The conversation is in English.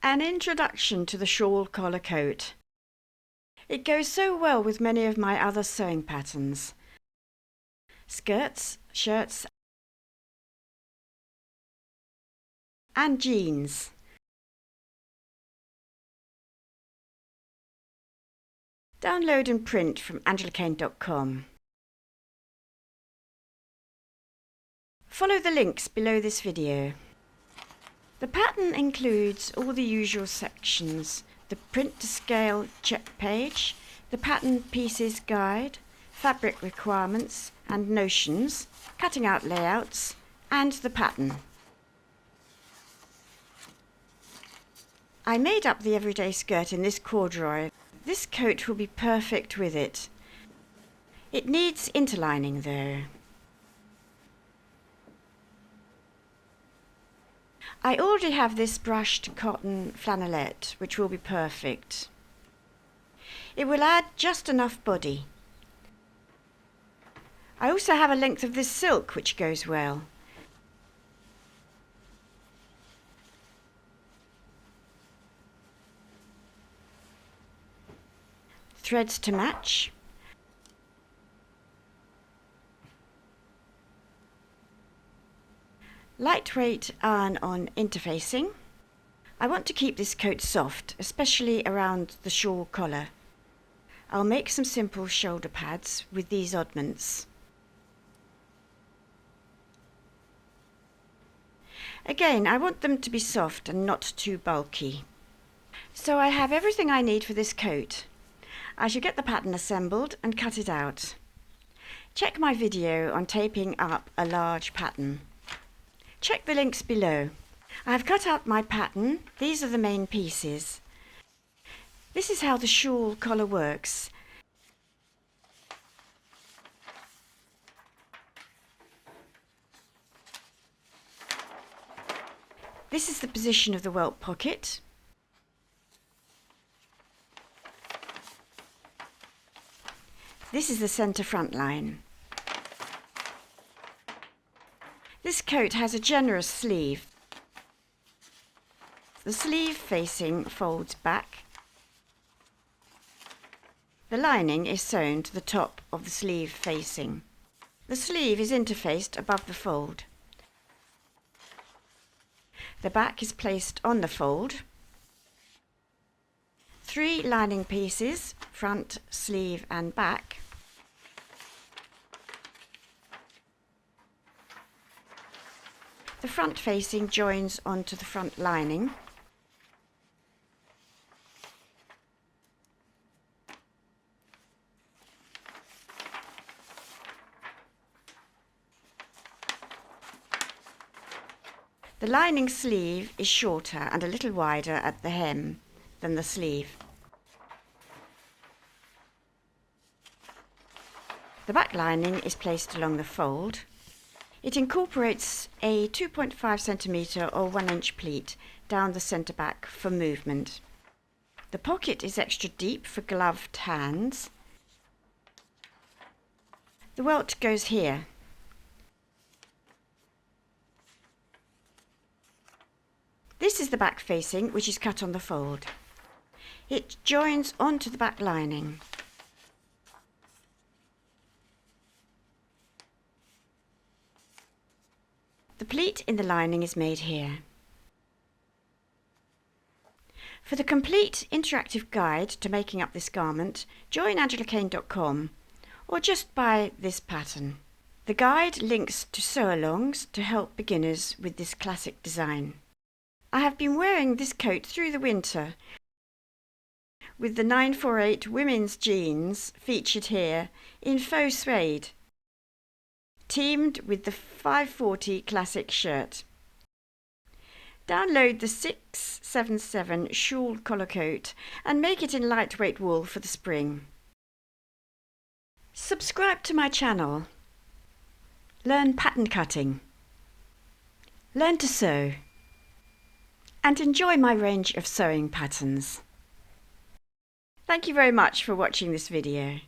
An introduction to the shawl collar coat. It goes so well with many of my other sewing patterns. Skirts, shirts and jeans. Download and print from AngelaKane.com. Follow the links below this video. The pattern includes all the usual sections: the print to scale check page, the pattern pieces guide, fabric requirements and notions, cutting out layouts, and the pattern. I made up the everyday skirt in this corduroy. This coat will be perfect with it. It needs interlining though. I already have this brushed cotton flannelette, which will be perfect. It will add just enough body. I also have a length of this silk which goes well. Threads to match. Lightweight iron-on interfacing. I want to keep this coat soft, especially around the shawl collar. I'll make some simple shoulder pads with these oddments. Again, I want them to be soft and not too bulky. So I have everything I need for this coat. I shall get the pattern assembled and cut it out. Check my video on taping up a large pattern. Check the links below. I have cut out my pattern. These are the main pieces. This is how the shawl collar works. This is the position of the welt pocket. This is the centre front line. This coat has a generous sleeve. The sleeve facing folds back. The lining is sewn to the top of the sleeve facing. The sleeve is interfaced above the fold. The back is placed on the fold. 3 lining pieces, front, sleeve and back. The front facing joins onto the front lining. The lining sleeve is shorter and a little wider at the hem than the sleeve. The back lining is placed along the fold. It incorporates a 2.5 cm or 1 inch pleat down the centre back for movement. The pocket is extra deep for gloved hands. The welt goes here. This is the back facing, which is cut on the fold. It joins onto the back lining. The pleat in the lining is made here. For the complete interactive guide to making up this garment, join AngelaKane.com or just buy this pattern. The guide links to sew-alongs to help beginners with this classic design. I have been wearing this coat through the winter with the 948 women's jeans featured here in faux suede, teamed with the 540 classic shirt. Download the 677 shawl collar coat and make it in lightweight wool for the spring. Subscribe to my channel. Learn pattern cutting. Learn to sew. And enjoy my range of sewing patterns. Thank you very much for watching this video.